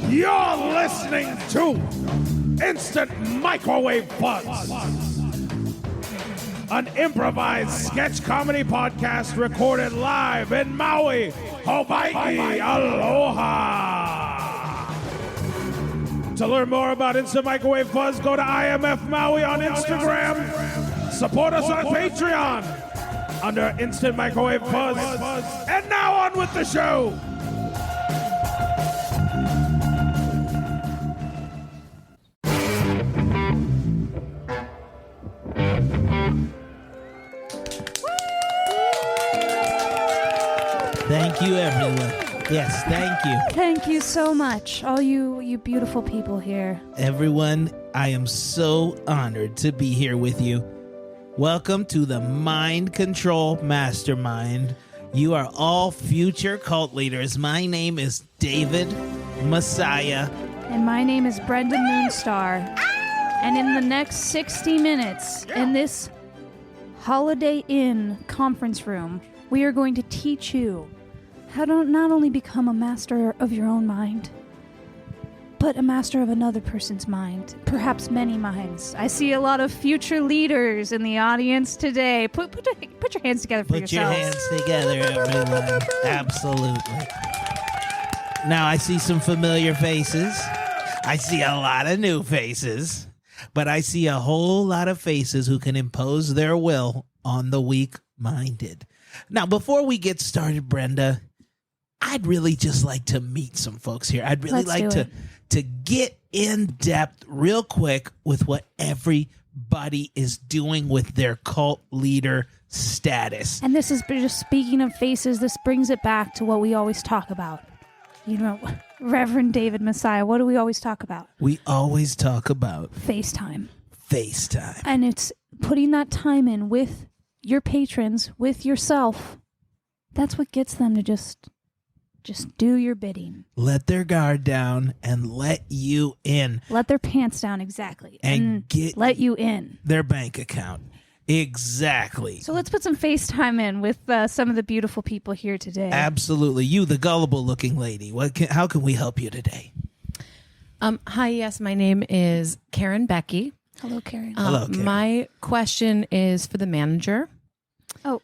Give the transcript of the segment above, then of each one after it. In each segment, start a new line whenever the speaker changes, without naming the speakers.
You're listening to Instant Microwave Fuzz, an improvised sketch comedy podcast recorded live in Maui, Hawaii. Aloha! To learn more about Instant Microwave Fuzz, go to IMF Maui on Instagram. Support us on Patreon under Instant Microwave Fuzz. And now on with the show.
Thank you, everyone. Yes, thank you.
Thank you so much, all you beautiful people here.
Everyone, I am so honored to be here with you. Welcome to the Mind Control Mastermind. You are all future cult leaders. My name is David Messiah.
And my name is Brenda Moonstar. And in the next 60 minutes, in this Holiday Inn conference room, we are going to teach you how to not only become a master of your own mind, but a master of another person's mind, perhaps many minds. I see a lot of future leaders in the audience today. Put your hands together for yourselves.
Put your hands together, everyone. Absolutely. Now, I see some familiar faces. I see a lot of new faces. But I see a whole lot of faces who can impose their will on the weak-minded. Now, before we get started, Brenda, I'd really just like to meet some folks here. I'd really like to get in depth real quick with what everybody is doing with their cult leader status.
And this is just speaking of faces, this brings it back to what we always talk about. You know, Reverend David Messiah, what do we always talk about?
We always talk about
FaceTime.
FaceTime.
And it's putting that time in with your patrons, with yourself. That's what gets them to just do your bidding.
Let their guard down and let you in.
Let their pants down, exactly.
And
let you in.
Their bank account. Exactly.
So let's put some FaceTime in with some of the beautiful people here today.
Absolutely. You, the gullible-looking lady. How can we help you today?
Hi, yes, my name is Karen Becky.
Hello, Karen.
Hello, Karen.
My question is for the manager.
Oh.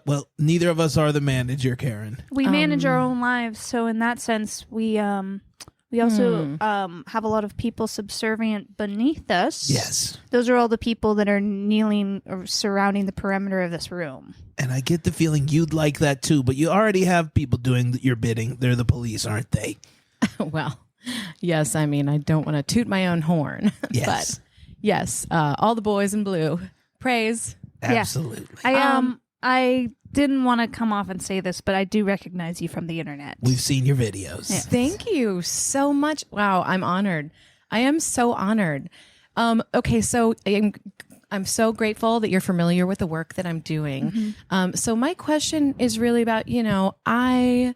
Well, neither of us are the manager, Karen.
We manage our own lives, so in that sense, we also have a lot of people subservient beneath us.
Yes.
Those are all the people that are kneeling or surrounding the perimeter of this room.
And I get the feeling you'd like that too, but you already have people doing your bidding. They're the police, aren't they?
Well, yes, I mean, I don't want to toot my own horn.
Yes.
But yes, all the boys in blue. Praise.
Absolutely.
I didn't want to come off and say this, but I do recognize you from the internet.
We've seen your videos.
Yes.
Thank you so much. Wow, I'm honored. I am so honored. Okay, so I'm so grateful that you're familiar with the work that I'm doing.
Mm-hmm.
So my question is really about, I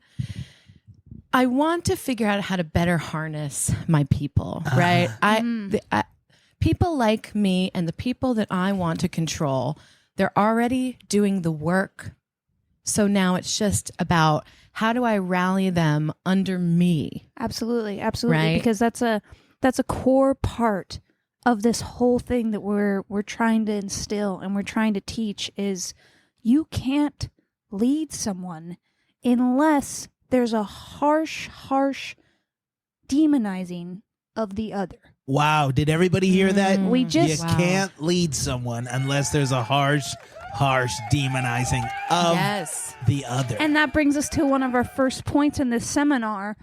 want to figure out how to better harness my people, right? People like me and the people that I want to control, they're already doing the work. So now it's just about how do I rally them under me?
Absolutely.
Right?
Because that's a core part of this whole thing that we're trying to instill and we're trying to teach is you can't lead someone unless there's a harsh demonizing of the other.
Wow. Did everybody hear that?
We just
You can't lead someone unless there's a harsh demonizing of the other.
And that brings us to one of our first points in this seminar.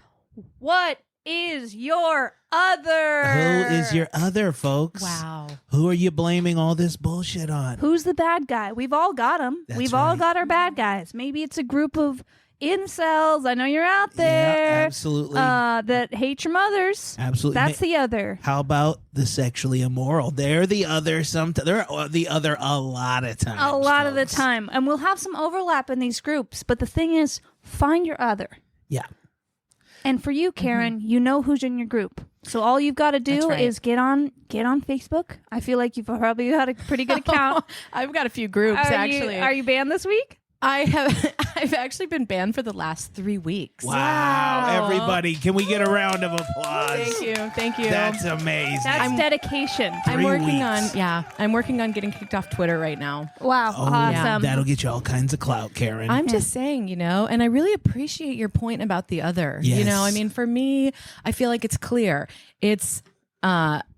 What is your other?
Who is your other, folks?
Wow.
Who are you blaming all this bullshit on?
Who's the bad guy? We've all got them. We've all got our bad guys. Maybe it's a group of incels. I know you're out there.
Yeah, absolutely.
That hate your mothers.
Absolutely.
That's the other.
How about the sexually immoral? They're the other. They're the other a lot of times.
A lot of the time. And we'll have some overlap in these groups. But the thing is, find your other.
Yeah.
And for you, Karen, you know who's in your group. So all you've got to do is get on Facebook. I feel like you've probably got a pretty good account.
I've got a few groups, actually.
Are you banned this week?
I've actually been banned for the last 3 weeks.
Wow. Everybody, can we get a round of applause?
Thank you.
That's amazing.
That's dedication.
I'm
3
working
weeks.
I'm working on getting kicked off Twitter right now.
Wow, awesome.
That'll get you all kinds of clout, Karen.
I'm just saying, and I really appreciate your point about the other.
Yes.
I mean, for me, I feel like it's clear. It's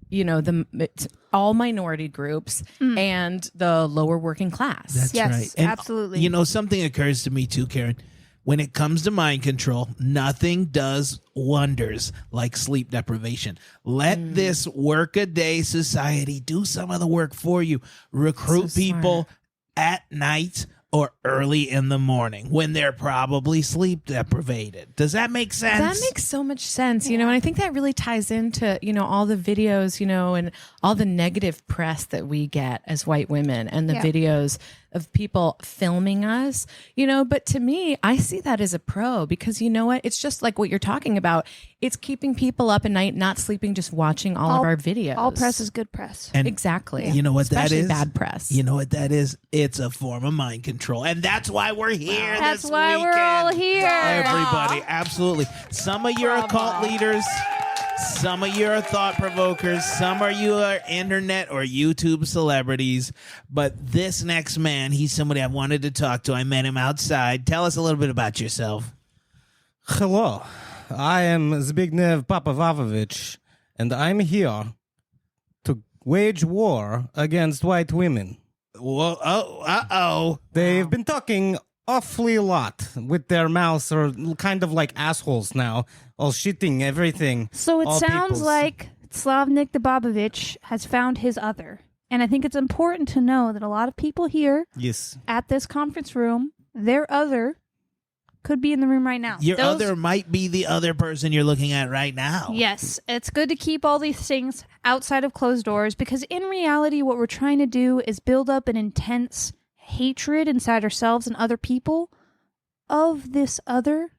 it's all minority groups and the lower working class.
That's
Yes,
right. And,
absolutely.
Something occurs to me too, Karen. When it comes to mind control, nothing does wonders like sleep deprivation. Let this work-a-day society do some of the work for you. Recruit
So
people at night or early in the morning when they're probably sleep deprived. Does that make sense?
That makes so much sense, and I think that really ties into, all the videos, and all the negative press that we get as white women and the videos of people filming us, but to me, I see that as a pro because you know what? It's just like what you're talking about. It's keeping people up at night, not sleeping, just watching all of our videos.
All press is good press.
And
exactly.
You know what
Especially
that is?
bad press.
You know what that is? It's a form of mind control. And that's why we're here
That's
this
why
weekend.
we're all here.
Everybody, absolutely. Some of you are occult leaders. Some of you are thought provokers. Some of you are internet or YouTube celebrities. But this next man, he's somebody I wanted to talk to. I met him outside. Tell us a little bit about yourself.
Hello, I am Zbigniew Papavavovich, and I'm here to wage war against white women.
Whoa, uh-oh.
They've been talking awfully a lot with their mouths are kind of like assholes now, all shitting everything.
So it
all
sounds
peoples.
like Slavnik Dababovich has found his other. And I think it's important to know that a lot of people here
Yes.
at this conference room, their other could be in the room right now.
Your other might be the other person you're looking at right now.
Yes, it's good to keep all these things outside of closed doors because in reality, what we're trying to do is build up an intense hatred inside ourselves and other people of this other.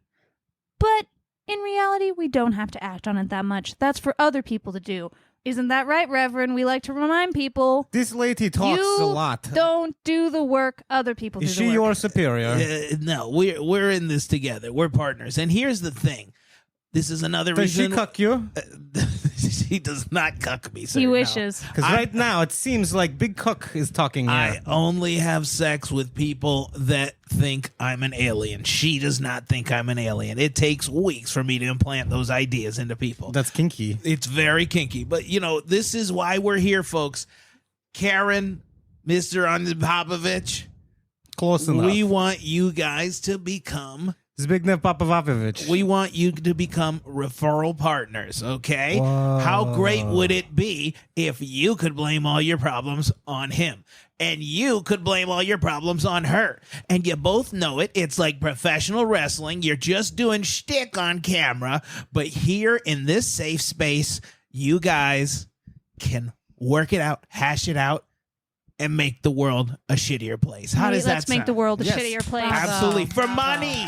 But in reality, we don't have to act on it that much. That's for other people to do. Isn't that right, Reverend? We like to remind people.
This lady talks
you
a lot.
Don't do the work. Other people do
Is
the
she
work.
your superior?
No, we're in this together. We're partners. And here's the thing. This is another
Does she
reason.
cuck you?
She does not cuck me, sir.
He
no.
wishes.
Because right now it seems like Big Cook is talking here.
I only have sex with people that think I'm an alien. She does not think I'm an alien. It takes weeks for me to implant those ideas into people.
That's kinky.
It's very kinky. But, this is why we're here, folks. Karen, Mr. Popovich,
Close enough.
we want you guys to become...
Zbigniew Papavavovich.
We want you to become referral partners, okay?
Whoa.
How great would it be if you could blame all your problems on him and you could blame all your problems on her? And you both know it. It's like professional wrestling. You're just doing shtick on camera. But here in this safe space, you guys can work it out, hash it out, and make the world a shittier place. How does that
Let's make
sound?
the world a
Yes.
shittier place.
Absolutely. For money,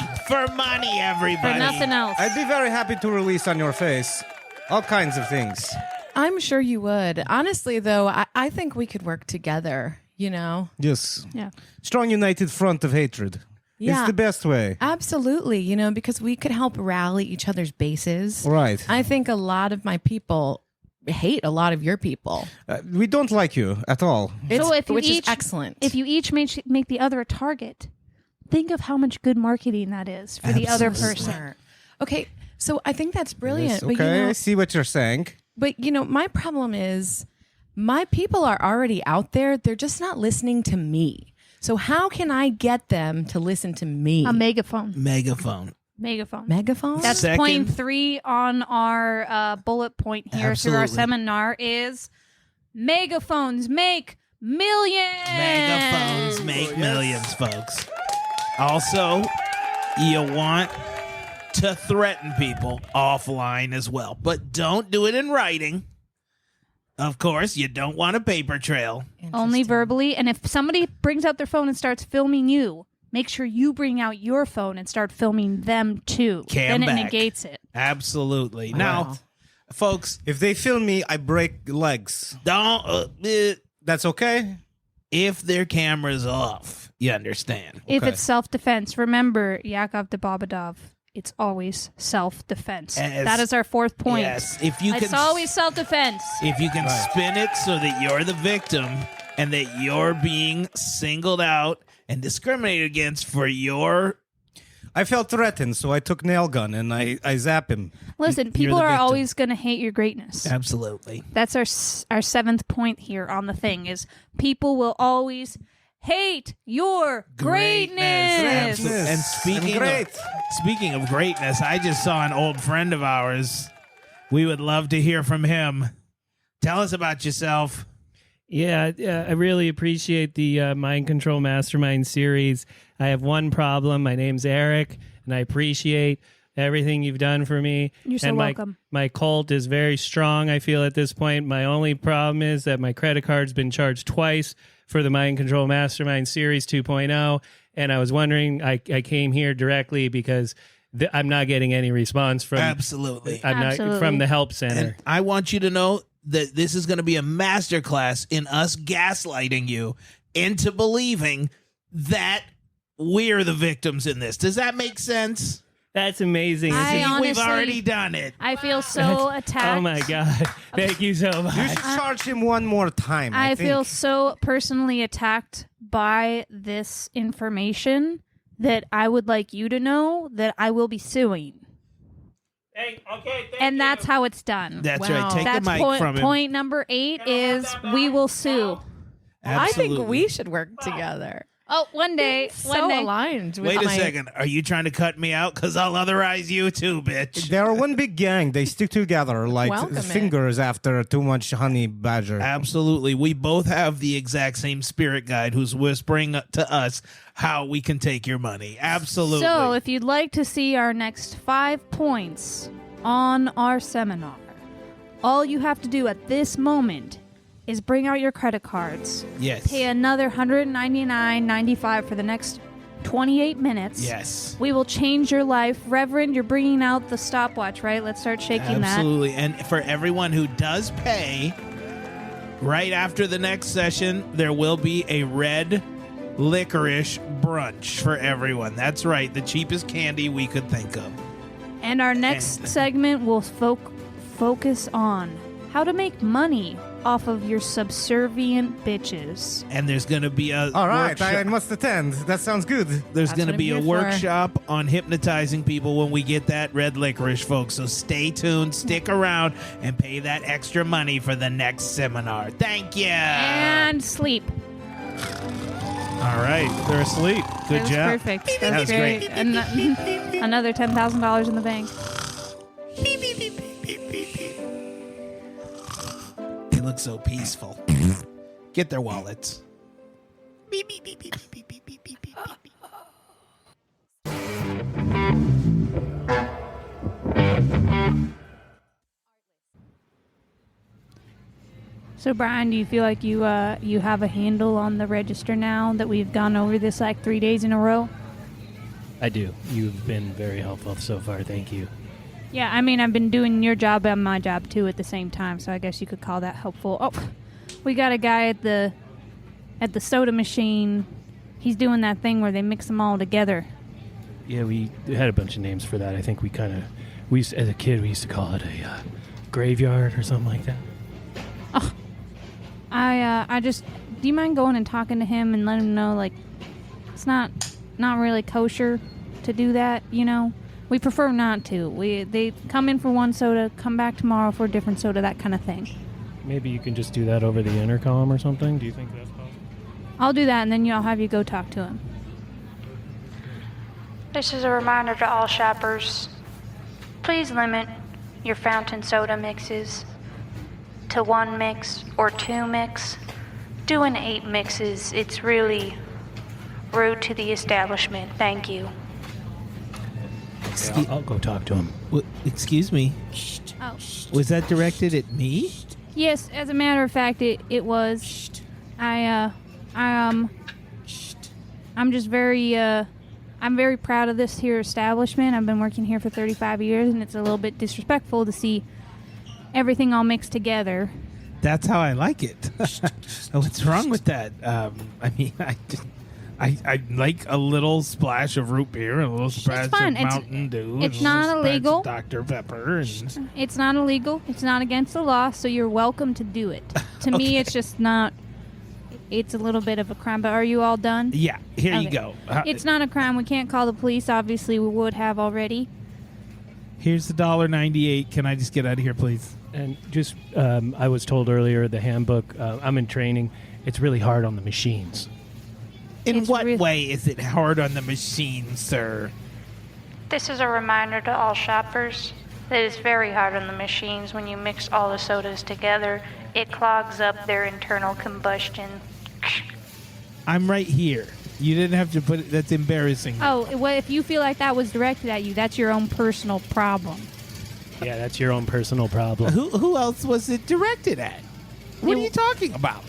everybody.
For nothing else.
I'd be very happy to release on your face all kinds of things.
I'm sure you would. Honestly, though, I think we could work together,
Yes.
Yeah.
Strong united front of hatred.
Yeah.
It's the best way.
Absolutely, because we could help rally each other's bases.
Right.
I think a lot of my people hate a lot of your people.
We don't like you at all.
So if you
which
each-
is excellent.
If you each make the other a target, think of how much good marketing that is for the other person.
Okay, so I think that's brilliant.
Yes, okay, I see what you're saying.
But my problem is my people are already out there. They're just not listening to me. So how can I get them to listen to me?
A megaphone.
Megaphone.
Megaphone?
That's
Second-
point 3 on our bullet point here through our
Absolutely.
seminar is megaphones make millions.
Megaphones make millions, folks. Also, you want to threaten people offline as well, but don't do it in writing. Of course, you don't want a paper trail.
Only verbally. And if somebody brings out their phone and starts filming you, make sure you bring out your phone and start filming them too.
Cam
then it
back.
negates it.
Absolutely. Now, folks,
If they film me, I break legs.
don't.
That's okay?
if their camera's off. You understand?
If
Okay.
it's self-defense, remember, Yakov de Babadov, it's always self-defense.
As-
That is our fourth point.
Yes, if you
It's
can
always self-defense.
if you can spin it so that you're the victim and that you're being singled out and discriminated against for your
I felt threatened, so I took nail gun and I zap him.
Listen,
You're
people
the
are
victim.
always going to hate your greatness.
absolutely.
That's our seventh point here on the thing is people will always hate your greatness.
Absolutely. And speaking of greatness, I just saw an old friend of ours. We would love to hear from him. Tell us about yourself.
Yeah, I really appreciate the Mind Control Mastermind series. I have one problem. My name's Eric, and I appreciate everything you've done for me.
You're so
and
welcome.
My cult is very strong, I feel, at this point. My only problem is that my credit card's been charged twice for the Mind Control Mastermind series 2.0, and I was wondering, I came here directly because I'm not getting any response from
Absolutely.
I'm not
Absolutely.
from the help center.
And I want you to know that this is going to be a masterclass in us gaslighting you into believing that we're the victims in this. Does that make sense?
That's amazing.
I
This is-
honestly-
We've already done it.
I feel so attacked.
Oh my God. Thank you so much.
You should charge him one more time.
I
think.
feel so personally attacked by this information that I would like you to know that I will be suing. And that's how it's done.
That's
Wow.
right. Take
That's
the mic from him.
point number 8 is we will sue.
I think
Absolutely.
we should work together.
Oh, one day.
So
One day.
aligned with
Wait a
my
second. Are you trying to cut me out? Because I'll otherize you too, bitch.
They're one big gang. They stick together like
Welcome it.
fingers after too much honey badger.
Absolutely. We both have the exact same spirit guide who's whispering to us how we can take your money. Absolutely.
So, if you'd like to see our next 5 points on our seminar, all you have to do at this moment is bring out your credit cards,
yes.
pay another $199.95 for the next 28 minutes.
Yes.
We will change your life. Reverend, you're bringing out the stopwatch, right? Let's start shaking
Absolutely. And for everyone who does pay, right after the next session, there will be a red licorice brunch for everyone. That's right. The cheapest candy we could think of.
that. And our next segment will focus on how to make money off of your subservient bitches.
And there's going to be a
All right,
workshop.
I must attend. That sounds good.
There's
That's
going to
what
be
I'm
a
here for.
workshop on hypnotizing people when we get that red licorice, folks. So stay tuned, stick around, and pay that extra money for the next seminar. Thank you.
And sleep.
All right, they're asleep. Good
That was
job.
perfect.
That
That's
was
great.
great.
And another $10,000 in the bank.
They look so peaceful. Get their wallets.
So, Brian, do you feel like you have a handle on the register now that we've gone over this like 3 days in a row?
I do. You've been very helpful so far. Thank you.
Yeah, I mean, I've been doing your job and my job too at the same time, so I guess you could call that helpful. Oh, we got a guy at the soda machine. He's doing that thing where they mix them all together.
Yeah, we had a bunch of names for that. I think as a kid, we used to call it a graveyard or something like that.
Do you mind going and talking to him and letting him know, like, it's not really kosher to do that, you know? We prefer not to. They come in for one soda, come back tomorrow for a different soda, that kind of thing.
Maybe you can just do that over the intercom or something. Do you think that's possible?
I'll do that, and then I'll have you go talk to him. This is a reminder to all shoppers. Please limit your fountain soda mixes to 1 mix or 2 mix. Doing 8 mixes, it's really rude to the establishment. Thank you.
Yeah, I'll go talk to him.
Excuse me.
Oh.
Was that directed at me?
Yes, as a matter of fact, it was. I'm just very I'm very proud of this here establishment. I've been working here for 35 years, and it's a little bit disrespectful to see everything all mixed together.
That's how I like it. What's wrong with that? I mean, I like a little splash of root beer, a little splash of
fine.
Mountain Dew.
It's
a little
not
splash of
illegal.
Dr. Pepper. And
It's not illegal. It's not against the law, so you're welcome to do it. To me, it's just not. It's a little bit of a crime. But are you all done?
yeah, here you
Okay.
go.
It's not a crime. We can't call the police. Obviously, we would have already.
Here's the $1.98. Can I just get out of here, please?
And just, I was told earlier, the handbook, I'm in training. It's really hard on the machines.
In
It's
what
real-
way is it hard on the machine, sir?
This is a reminder to all shoppers that it's very hard on the machines when you mix all the sodas together. It clogs up their internal combustion.
I'm right here. You didn't have to put it. That's embarrassing.
Oh, well, if you feel like that was directed at you, that's your own personal problem.
Yeah, that's your own personal problem.
Who else was it directed at? What are you talking about?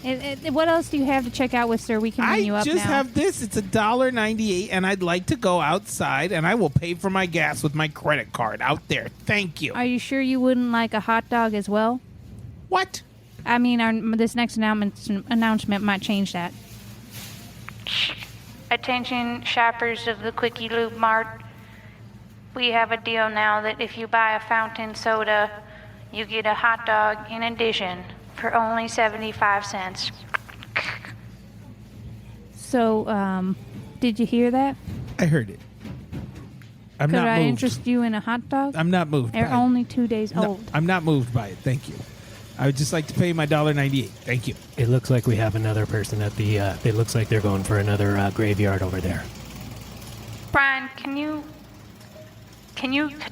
What else do you have to check out with, sir? We can bring you
I
up
just
now.
have this. It's $1.98, and I'd like to go outside, and I will pay for my gas with my credit card out there. Thank you.
Are you sure you wouldn't like a hot dog as well?
What?
I mean, this next announcement might change that.
Attention shoppers of the Quickie Lube Mart. We have a deal now that if you buy a fountain soda, you get a hot dog in addition for only 75 cents.
So, did you hear that?
I heard it. I'm
Could
not
I
moved.
interest you in a hot dog?
I'm not moved.
They're
by it.
only 2 days
No,
old.
I'm not moved by it. Thank you. I would just like to pay my $1.98. Thank you.
It looks like we have another person at the, it looks like they're going for another graveyard over there.
Brian, can you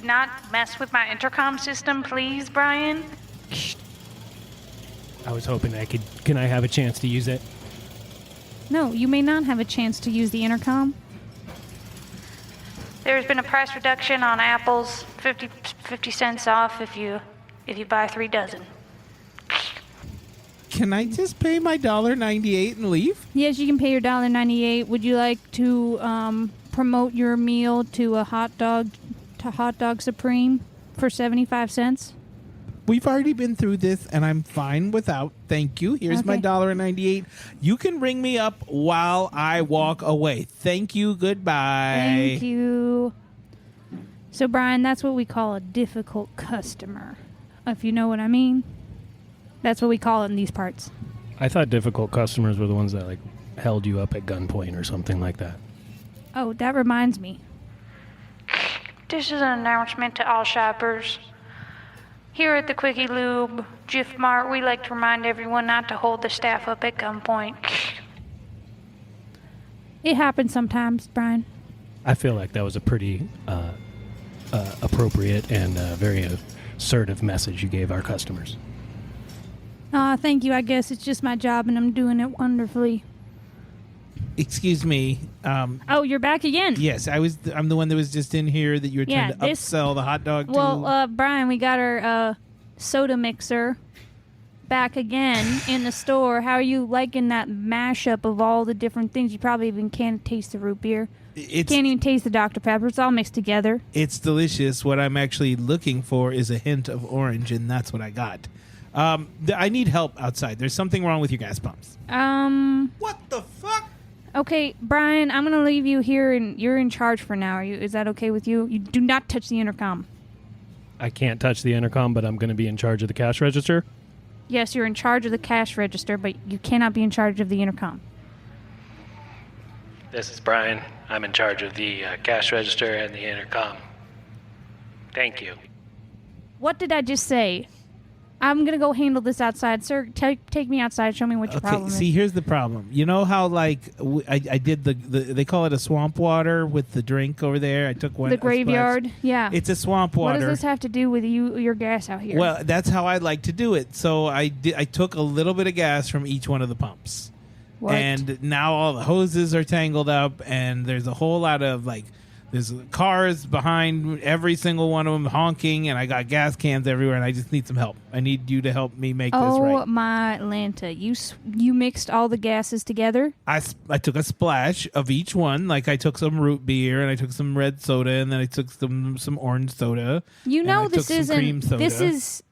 not mess with my intercom system, please, Brian?
I was hoping can I have a chance to use it?
No, you may not have a chance to use the intercom.
There's been a price reduction on apples, 50 cents off if you buy 3 dozen.
Can I just pay my $1.98 and leave?
Yes, you can pay your $1.98. Would you like to promote your meal to a hot dog supreme for 75 cents?
We've already been through this, and I'm fine without. Thank you. Here's my
Okay.
$1.98. You can ring me up while I walk away. Thank you. Goodbye.
Thank you. So, Brian, that's what we call a difficult customer. If you know what I mean. That's what we call it in these parts.
I thought difficult customers were the ones that like held you up at gunpoint or something like that.
Oh, that reminds me.
This is an announcement to all shoppers. Here at the Quickie Lube Jif Mart, we like to remind everyone not to hold the staff up at gunpoint.
It happens sometimes, Brian.
I feel like that was a pretty appropriate and very assertive message you gave our customers.
Thank you. I guess it's just my job, and I'm doing it wonderfully.
Excuse me.
Oh, you're back again.
Yes, I'm the one that was just in here that you were trying
Yeah,
to
this-
upsell the hot dog to.
Well, Brian, we got our soda mixer back again in the store. How are you liking that mashup of all the different things? You probably even can't taste the root beer.
it's
Can't even taste the Dr. Pepper. It's all mixed together.
it's delicious. What I'm actually looking for is a hint of orange, and that's what I got. I need help outside. There's something wrong with your gas pumps.
What the fuck?
Okay, Brian, I'm gonna leave you here, and you're in charge for now. Is that okay with you? You do not touch the intercom.
I can't touch the intercom, but I'm going to be in charge of the cash register.
Yes, you're in charge of the cash register, but you cannot be in charge of the intercom.
This is Brian. I'm in charge of the cash register and the intercom. Thank you.
What did I just say? I'm gonna go handle this outside, sir. Take me outside. Show me what your problem
See,
is.
here's the problem. You know how like I did the they call it a swamp water with the drink over there. I took one.
The
a splash.
graveyard. Yeah.
It's a swamp
What
water.
does this have to do with your gas out here?
Well, that's how I like to do it. So I took a little bit of gas from each one of the pumps.
What?
And now all the hoses are tangled up, and there's a whole lot of like, there's cars behind every single one of them honking, and I got gas cans everywhere, and I just need some help. I need you to help me make this
oh
right.
my Lanta, you mixed all the gases together?
I took a splash of each one. Like I took some root beer, and I took some red soda, and then I took some orange soda.
You
and I
know
took
this
some cream
isn't.
soda.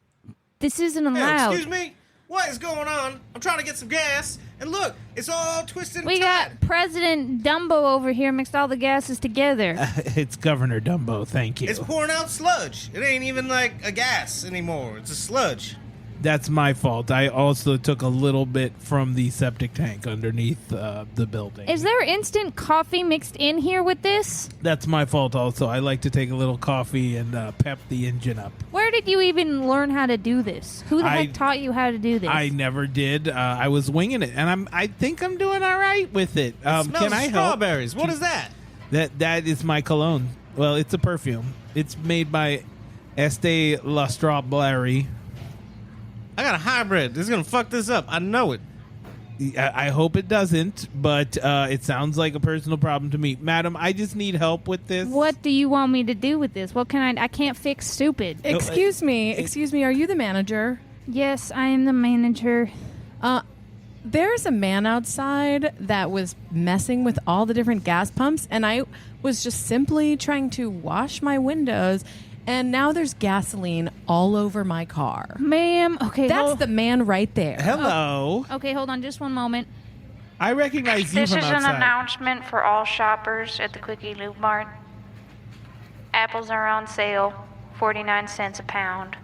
This isn't allowed.
Excuse me? What is going on? I'm trying to get some gas, and look, it's all twisted and
We
tied.
got President Dumbo over here mixed all the gases together.
It's Governor Dumbo, thank you.
It's pouring out sludge. It ain't even like a gas anymore. It's a sludge.
That's my fault. I also took a little bit from the septic tank underneath the building.
Is there instant coffee mixed in here with this?
That's my fault also. I like to take a little coffee and pep the engine up.
Where did you even learn how to do this? Who the
I-
heck taught you how to do this?
I never did. I was winging it, and I think I'm doing all right with it.
Smells
Can I
of
help?
strawberries. What is that?
That is my cologne. Well, it's a perfume. It's made by Estee La Strawberry.
I got a hybrid. This is gonna fuck this up. I know it.
I hope it doesn't, but it sounds like a personal problem to me. Madam, I just need help with this.
What do you want me to do with this? What can I can't fix stupid.
Excuse me. Are you the manager?
Yes, I am the manager.
There's a man outside that was messing with all the different gas pumps, and I was just simply trying to wash my windows, and now there's gasoline all over my car.
Ma'am, okay,
That's the man right there.
Hello.
Okay, hold on just one moment.
I recognize you
This
from
is
outside.
an announcement for all shoppers at the Quickie Loop Mart. Apples are on sale, 49 cents a pound.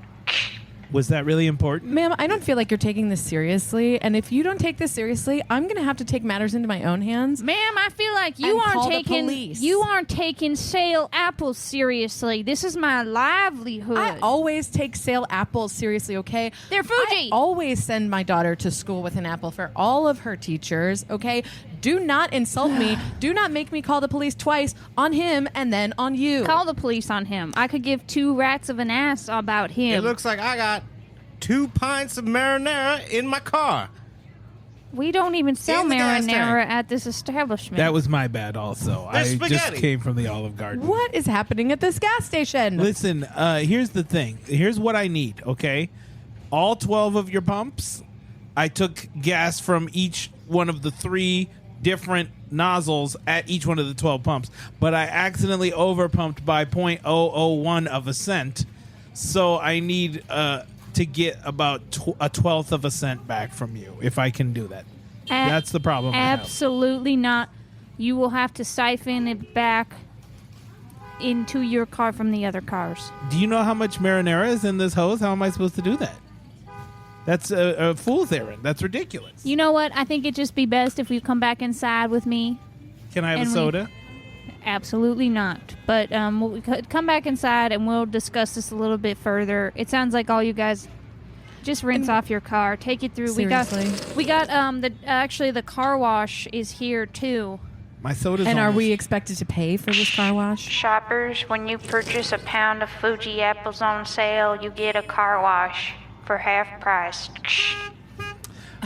Was that really important?
Ma'am, I don't feel like you're taking this seriously, and if you don't take this seriously, I'm going to have to take matters into my own hands.
Ma'am, I feel like you
And call
aren't
the police.
taking sale apples seriously. This is my livelihood.
I always take sale apples seriously, okay?
They're Fuji.
I always send my daughter to school with an apple for all of her teachers, okay? Do not insult me. Do not make me call the police twice on him and then on you.
Call the police on him. I could give two rats of an ass about him.
It looks like I got 2 pints of marinara in my car.
We don't even sell
In the gas
marinara
tank.
at this establishment.
That was my bad also.
There's
I just
spaghetti.
came from the Olive Garden.
What is happening at this gas station?
Listen, here's the thing. Here's what I need, okay? All 12 of your pumps, I took gas from each one of the 3 different nozzles at each one of the 12 pumps, but I accidentally overpumped by 0.001 of a cent. So I need to get about a 12th of a cent back from you, if I can do that. That's the problem I have.
Absolutely not. You will have to siphon it back into your car from the other cars.
Do you know how much marinara is in this hose? How am I supposed to do that? That's a fool's errand. That's ridiculous.
You know what? I think it'd just be best if you come back inside with me.
Can I have
And
a
we-
soda?
Absolutely not. But we'll come back inside and we'll discuss this a little bit further. It sounds like all you guys just rinse off your car, take it through.
Seriously.
We got the car wash is here too.
My soda's
And are
almost-
we expected to pay for this car wash?
Shoppers, when you purchase a pound of Fuji apples on sale, you get a car wash for half price.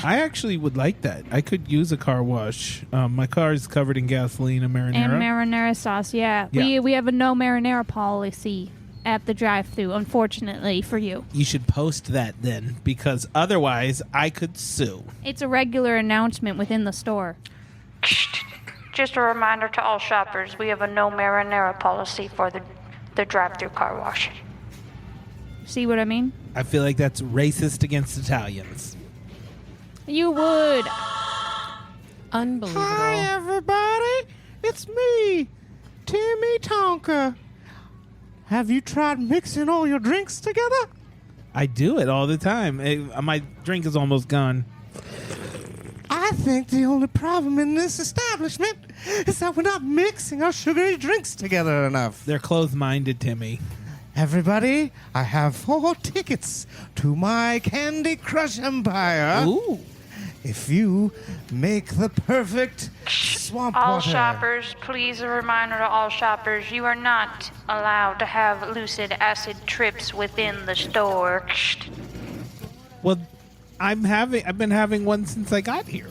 I actually would like that. I could use a car wash. My car is covered in gasoline and marinara.
And marinara sauce, yeah.
Yeah.
We have a no marinara policy at the drive-thru, unfortunately for you.
You should post that then, because otherwise I could sue.
It's a regular announcement within the store.
Just a reminder to all shoppers, we have a no marinara policy for the drive-through car wash.
See what I mean?
I feel like that's racist against Italians.
You would.
Unbelievable.
everybody. It's me, Timmy Tonka. Have you tried mixing all your drinks together?
I do it all the time. My drink is almost gone.
I think the only problem in this establishment is that we're not mixing our sugary drinks together enough.
They're closed-minded, Timmy.
Everybody, I have 4 tickets to my Candy Crush Empire.
Ooh.
If you make the perfect swamp
All
water.
shoppers, please a reminder to all shoppers, you are not allowed to have lucid acid trips within the store.
Well, I've been having one since I got here.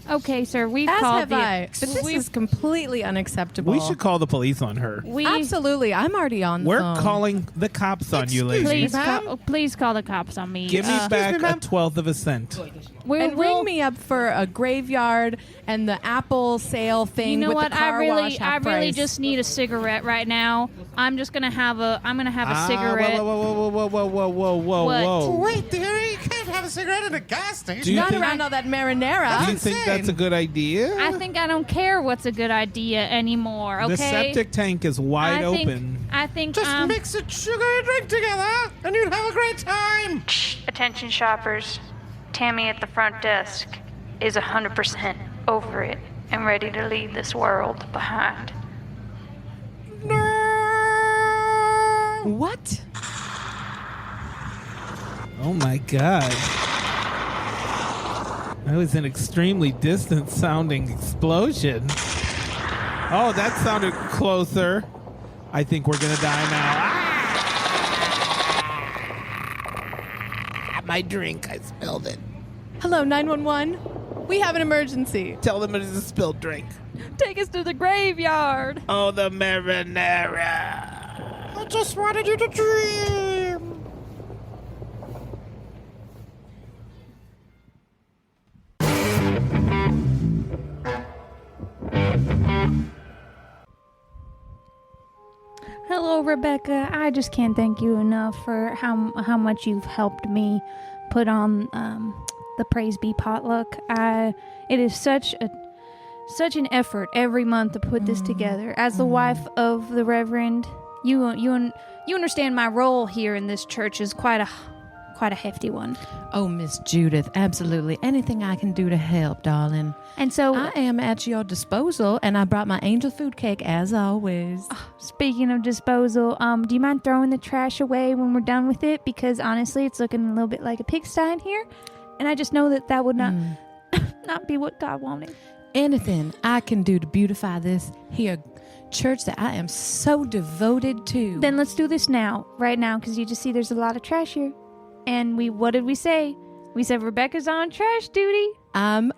Okay, sir, we've
As
called
have
the...
I. But this is completely unacceptable.
We should call the police on her.
Absolutely. I'm already on the
We're
phone.
calling the cops on you, lady.
Please call the cops on me.
Give me back
me, ma'am.
a 12th of a cent.
And ring me up for a graveyard and the Apple sale thing
You know
with
what?
the car wash half
I really
price.
just need a cigarette right now. I'm gonna have a cigarette.
Whoa, whoa, whoa, whoa, whoa, whoa, whoa,
What?
whoa.
Wait, dearie, you can't have a a cigarette at a gas station.
Do you
Not
think-
around all that marinara.
Do you think that's a good idea?
I think I don't care what's a good idea anymore. Okay.
The septic tank is wide open.
I think
Just mix a sugary drink together, and you'd have a great time.
Attention shoppers, Tammy at the front desk is 100% over it and ready to leave this world behind.
What?
Oh my god. That was an extremely distant sounding explosion. Oh, that sounded closer. I think we're gonna die now. Ah! My drink, I spilled it.
Hello, 911. We have an emergency.
Tell them it is a spilled drink.
take us to the graveyard.
Oh, the marinara.
I just wanted you to dream.
Hello, Rebecca. I just can't thank you enough for how much you've helped me put on the Praise Be potluck. It is such an effort every month to put this together. As the wife of the Reverend, you understand my role here in this church is quite a hefty one.
Oh, Miss Judith, absolutely. Anything I can do to help, darling.
And so
I am at your disposal, and I brought my angel food cake as always.
Speaking of disposal, do you mind throwing the trash away when we're done with it? Because honestly, it's looking a little bit like a pigsty in here, and I just know that would not not be what God wanted.
Anything I can do to beautify this here church that I am so devoted to.
Then let's do this now, right now, because you just see there's a lot of trash here. And what did we say? We said Rebecca's on trash duty.
I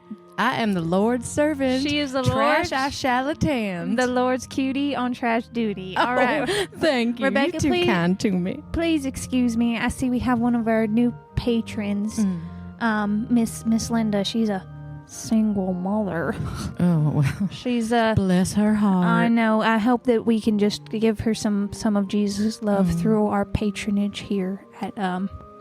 am the Lord's servant.
She is the
Trash
Lord's-
I shall attend.
The Lord's cutie on trash duty. All right.
Thank you.
Rebecca,
You're too
please.
kind to me.
Please excuse me. I see we have one of our new patrons, Miss Linda. She's a single mother.
Oh, well.
She's
Bless her heart.
I know. I hope that we can just give her some of Jesus' love through our patronage here at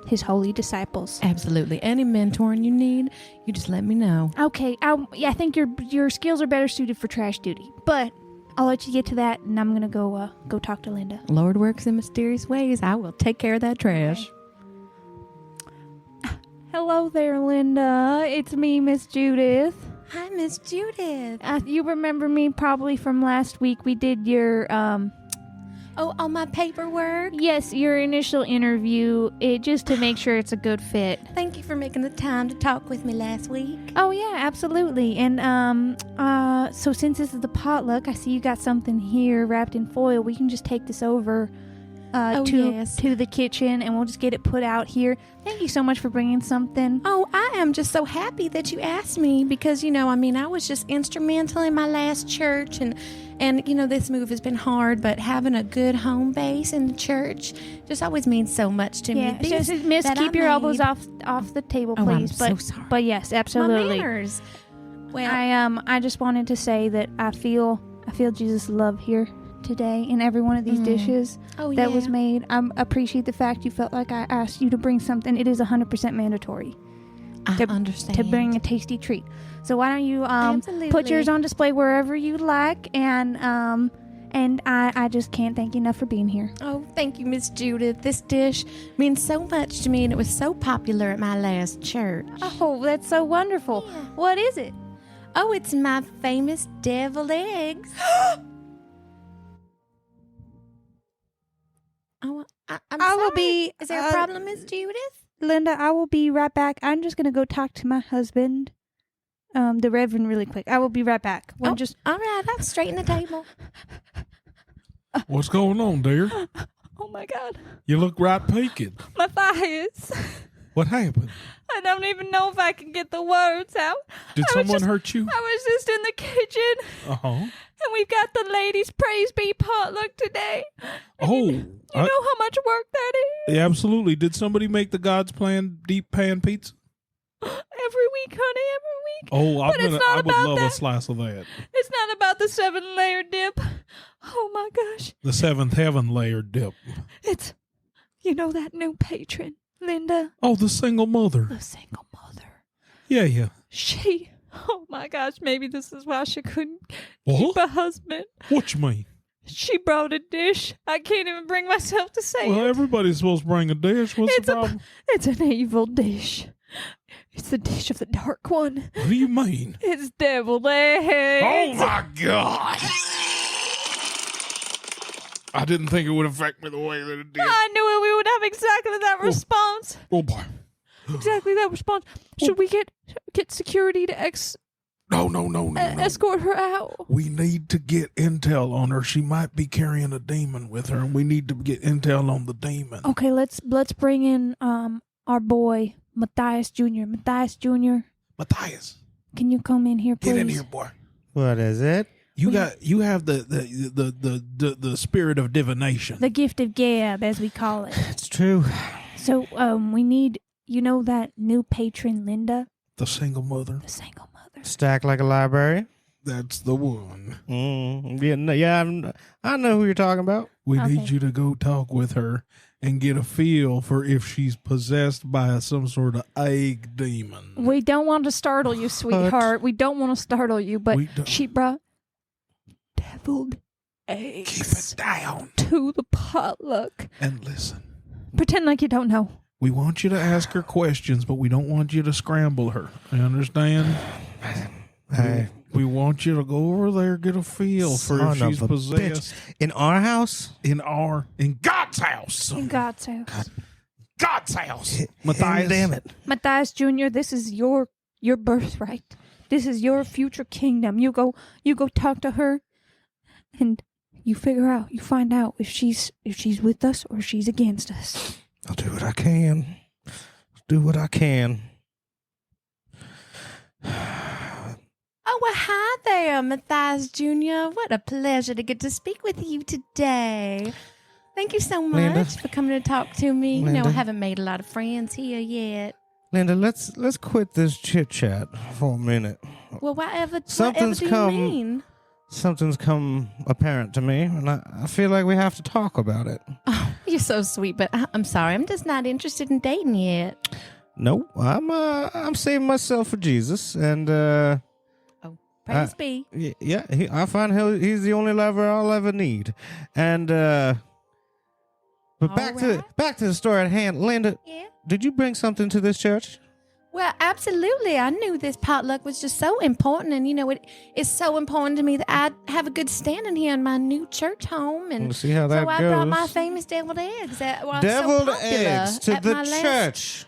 His Holy Disciples.
Absolutely. Any mentoring you need, you just let me know.
Okay, I think your skills are better suited for trash duty, but I'll let you get to that, and I'm gonna go talk to Linda.
Lord works in mysterious ways. I will take care of that trash.
Hello there, Linda. It's me, Miss Judith.
Hi, Miss Judith.
You remember me probably from last week. We did your
Oh, all my paperwork.
yes, your initial interview. It just to make sure it's a good fit.
Thank you for making the time to talk with me last week.
Oh yeah, absolutely. And so since this is the potluck, I see you got something here wrapped in foil. We can just take this over to the kitchen, and we'll just get it put out here. Thank you so much for bringing something.
Oh, I am just so happy that you asked me because, I was just instrumental in my last church and this move has been hard, but having a good home base in the church just always means so much to
Yeah,
me. This
Miss,
that
keep
I
your elbows
made-
off the table,
Oh, I'm
please.
so sorry.
But yes,
My
absolutely.
manners. Well,
I just wanted to say that I feel Jesus' love here today in every one of these dishes that was made. I appreciate the fact you felt like I asked you to bring something. It is 100% mandatory
I understand.
to bring a tasty treat. So why don't you put
Absolutely.
yours on display wherever you like, and I just can't thank you enough for being here.
Oh, thank you, Miss Judith. This dish means so much to me, and it was so popular at my last church.
Oh, that's so wonderful.
Yeah.
What is it?
Oh, it's my famous deviled eggs. Oh, I'm
I will
sorry.
be,
Is there a problem, Miss Judith?
Linda, I will be right back. I'm just gonna go talk to my husband, the Reverend, really quick. I will be right back.
All right, I'll straighten the table.
What's going on, dear?
Oh my God,
You look right peaked.
my thighs.
What happened?
I don't even know if I can get the words out.
Did
I was
someone
just-
hurt you?
I was just in the kitchen,
Uh-huh.
and we've got the ladies' Praise Be potluck today.
Oh,
You know how much work that is?
yeah, absolutely. Did somebody make the God's Plan deep pan pizza?
Every week, honey, every week.
Oh,
But it's not
I would
about
love a
that.
slice of that.
It's not about the 7-layer dip. Oh my gosh.
The seventh heaven layer dip.
It's, that new patron. Linda,
Oh, the single mother.
the single mother.
Yeah.
She, oh my gosh, maybe this is why she couldn't
What?
keep a husband.
What you mean?
She brought a dish. I can't even bring myself to say
Well,
it.
everybody's supposed to bring a dish. What's the problem?
It's an evil dish. It's the dish of the dark one.
What do you mean?
It's deviled eggs.
Oh my God! I didn't think it would affect me the way that it did.
I knew it. We would have exactly that response.
Oh boy!
Exactly that response. Should we get security to
No.
escort her out?
We need to get intel on her. She might be carrying a demon with her, and we need to get intel on the demon.
Okay, let's bring in our boy Matthias Jr. Matthias Jr.
Matthias,
Can you come in here, please?
get in here, boy.
What is it?
You have the spirit of divination.
The gift of gab, as we call it.
It's true.
So we need, that new patron, Linda,
The single mother.
the single mother.
Stacked like a library.
That's the one.
I know who you're talking about.
We
Okay.
need you to go talk with her and get a feel for if she's possessed by some sort of egg demon.
We don't want to startle you, sweetheart. We don't want to startle you, but
We don't.
she brought deviled eggs
Keep it down
to the potluck.
and listen.
Pretend like you don't know.
We want you to ask her questions, but we don't want you to scramble her. You understand?
Hey,
We want you to go over there, get a feel for if
son
she's
of a
possessed
bitch. In our house?
in God's house.
In God's house.
God's house.
Matthias. Damn it.
Matthias Jr., this is your birthright. This is your future kingdom. You go talk to her, and you find out if she's with us or she's against us.
I'll do what I can. Do what I can.
Oh, well, hi there, Matthias Jr. What a pleasure to get to speak with you today. Thank you so much
Linda.
for coming to talk to me. You know,
Linda.
I haven't made a lot of friends here yet.
Linda, let's quit this chit chat for a minute.
Well, whatever
Something's
do you
come-
mean?
Something's come apparent to me, and I feel like we have to talk about it.
Oh, you're so sweet, but I'm sorry. I'm just not interested in dating yet.
No, I'm saving myself for Jesus, and
Praise be.
yeah, I find he's the only lover I'll ever need. And but back to the story at hand, Linda.
Yeah.
Did you bring something to this church?
Well, absolutely. I knew this potluck was just so important, and it's so important to me that I have a good standing here in my new church home. And
We'll see how that
so I
goes.
brought my famous deviled eggs that were
Deviled
so popular
eggs to
at
the
my last-
church.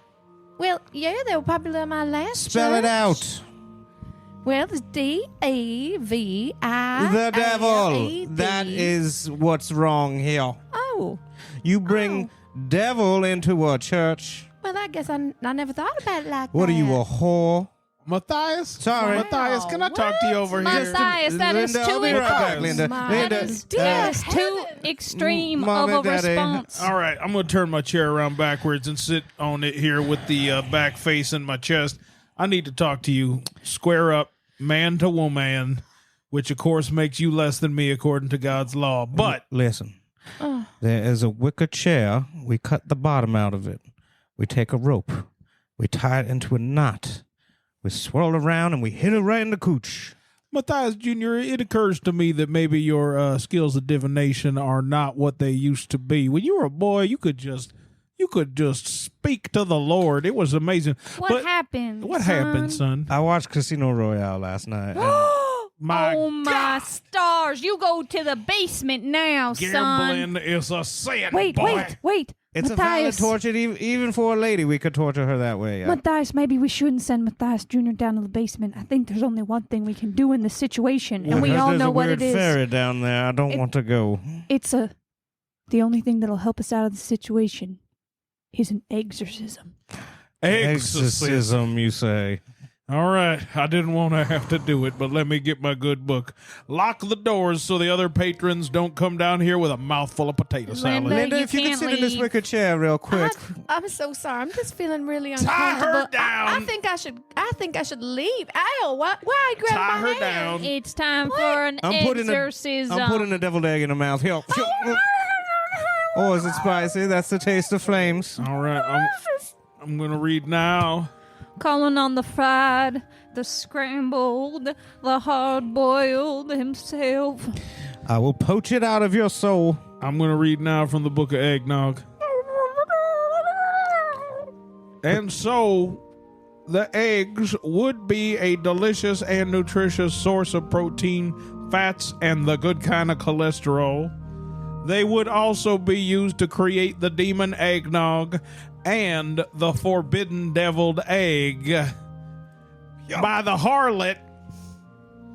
Well, yeah, they were popular at my last
Spell it
church.
out.
Well, it's DEVI.
The devil. That is what's wrong here.
Oh,
You bring devil into a church.
well, I guess I never thought about it like
What
that.
are you, a whore?
Matthias?
Sorry.
Matthias, can I talk to you over here?
Matthias, that is
Linda,
too
I'll be right back,
intense.
Linda.
My-
Linda,
That is
That is too extreme
Mom
of a
and Daddy.
response.
All right, I'm going to turn my chair around backwards and sit on it here with the back facing my chest. I need to talk to you. Square up, man to woman, which of course makes you less than me according to God's law. But
listen. There is a wicker chair. We cut the bottom out of it. We take a rope. We tie it into a knot. We swirl around and we hit it right in the cooch.
Matthias Jr., it occurs to me that maybe your skills of divination are not what they used to be. When you were a boy, you could just speak to the Lord. It was amazing.
What happened?
What happened, son?
I watched Casino Royale last night.
My
Oh my stars! You go to the basement now, son.
gambling is a sin,
Wait,
boy.
wait.
It's a valid
Matthias.
torture. Even for a lady, we could torture her that way. Yeah.
Matthias, maybe we shouldn't send Matthias Jr. down to the basement. I think there's only one thing we can do in this situation, and we
Because
all
there's
know
a
what
weird
it is.
Ferry down there. I don't want to go.
The only thing that'll help us out of the situation is an exorcism.
Exorcism.
you say?
All right. I didn't want to have to do it, but let me get my good book. Lock the doors so the other patrons don't come down here with a mouthful of potato salad.
Linda,
Linda,
you
if you could
can't
sit in this
leave.
wicker chair real quick.
I'm so sorry. I'm just feeling really
her
uncomfortable.
down.
I think I should leave. Ow! Why are you grabbing
Tie
my
her
hand?
down.
It's time for an
I'm putting
exorcism.
a deviled egg in her mouth. Here. Or is it spicy? That's the taste of flames.
All right, I'm going to read now.
Calling on the fried, the scrambled, the hard-boiled himself.
I will poach it out of your soul.
I'm going to read now from the book of Eggnog. And so, the eggs would be a delicious and nutritious source of protein, fats, and the good kind of cholesterol. They would also be used to create the demon eggnog and the forbidden deviled egg by the harlot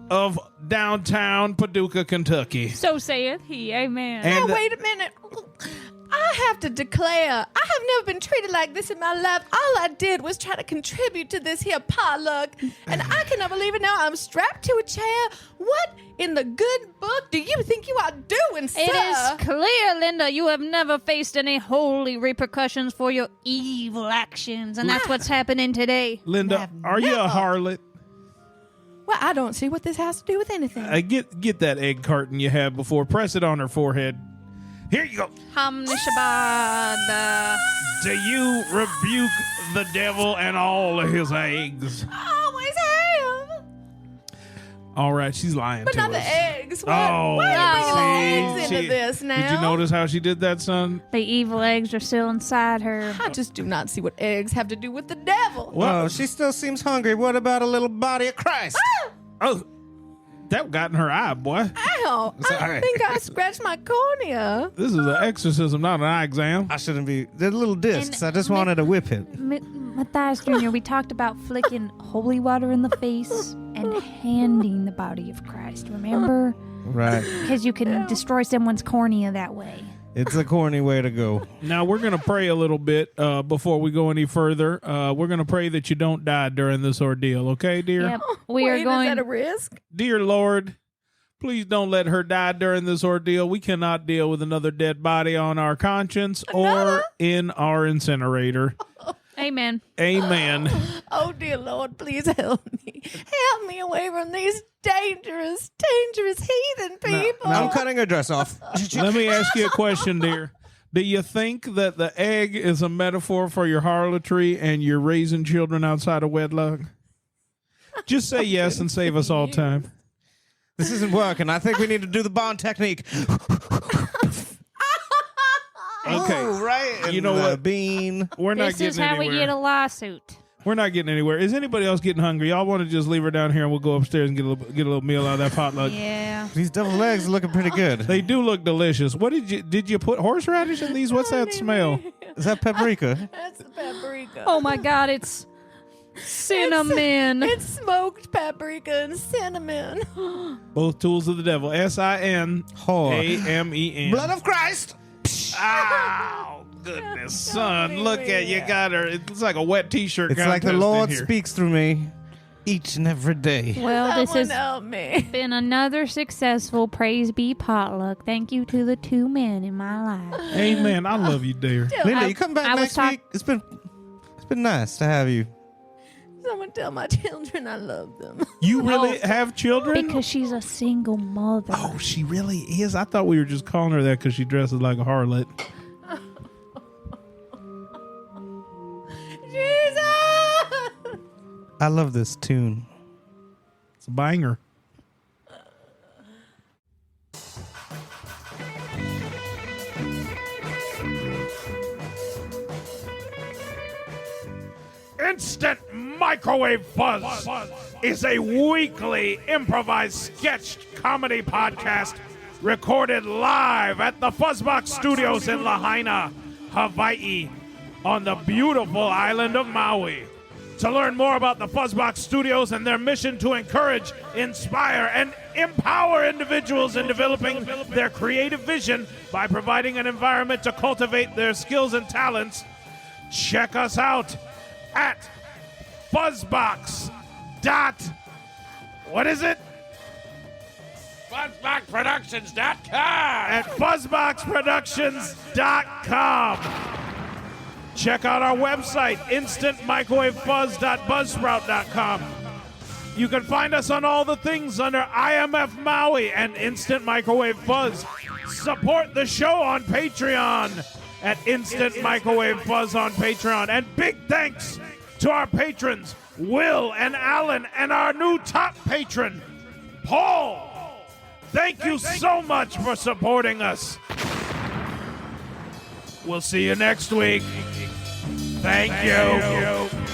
of downtown Paducah, Kentucky.
So saith he, amen.
And
Now, wait a minute. I have to declare, I have never been treated like this in my life. All I did was try to contribute to this here potluck, and I cannot believe it now. I'm strapped to a chair. What in the good book do you think you are doing, sir?
It is clear, Linda, you have never faced any holy repercussions for your evil actions, and that's what's happening today.
Linda, are you a harlot?
Well, I don't see what this has to do with anything.
Get that egg carton you had before. Press it on her forehead. Here you go.
Hamnishabad.
Do you rebuke the devil and all of his eggs?
Always have.
All right, she's lying
But
to
not
us.
the eggs. What?
Oh,
Why are you bringing the eggs
see,
into this now?
Did you notice how she did that, son?
The evil eggs are still inside her.
I just do not see what eggs have to do with the devil.
Well, she still seems hungry. What about a little body of Christ?
Oh, that got in her eye, boy.
Ow, I think I scratched my cornea.
This is an exorcism, not an eye exam.
I shouldn't be. They're little discs.
And
I just wanted to whip it.
Matthias Jr., we talked about flicking holy water in the face and handing the body of Christ, remember?
Right.
Because you can destroy someone's cornea that way.
It's a corny way to go.
Now, we're going to pray a little bit before we go any further. We're going to pray that you don't die during this ordeal, okay, dear?
Yep. We
Wait,
are going.
Is that a risk?
Dear Lord, please don't let her die during this ordeal. We cannot deal with another dead body on our conscience or in our incinerator.
Amen.
Amen.
Oh, dear Lord, please help me. Help me away from these dangerous, dangerous heathen people.
I'm cutting her dress off.
Let me ask you a question, dear. Do you think that the egg is a metaphor for your harlotry and you're raising children outside of wedlock? Just say yes and save us all time.
This isn't working. I think we need to do the bond technique.
Okay.
Ooh, right.
You know
And the
what?
bean.
We're not
This
getting
is how
anywhere.
we get a lawsuit.
We're not getting anywhere. Is anybody else getting hungry? Y'all want to just leave her down here and we'll go upstairs and get a little meal out of that potluck?
Yeah.
These deviled eggs are looking pretty good.
They do look delicious. What did you put horseradish in these? What's that smell?
Is that paprika?
That's the paprika.
Oh my God, it's cinnamon.
It's smoked paprika and cinnamon.
Both tools of the devil. SINAMEN.
Blood of Christ.
Ow, goodness, son. Look at you. Got her. It's like a wet T-shirt.
It's like the
contest in
Lord
here.
speaks through me each and every day.
Well, this
Someone
has
help me.
been another successful Praise Be potluck. Thank you to the two men in my life.
Amen. I love you, dear.
Linda, you come back
I was
next week. It's been nice to have you.
Someone tell my children I love them.
You really have children?
Because she's a single mother.
Oh, she really is. I thought we were just calling her that because she dresses like a harlot.
Jesus!
I love this tune.
It's a banger. Instant Microwave Fuzz is a weekly improvised sketch comedy podcast recorded live at the Fuzzbox Studios in Lahaina, Hawaii, on the beautiful island of Maui. To learn more about the Fuzzbox Studios and their mission to encourage, inspire, and empower individuals in developing their creative vision by providing an environment to cultivate their skills and talents, check us out at Fuzzbox. What is it?
FuzzboxProductions.com.
At FuzzboxProductions.com. Check out our website, instantmicrowavefuzz.buzzsprout.com. You can find us on all the things under IMF Maui and Instant Microwave Fuzz. Support the show on Patreon at Instant Microwave Fuzz on Patreon. And big thanks to our patrons, Will and Alan, and our new top patron, Paul. Thank you so much for supporting us. We'll see you next week. Thank you.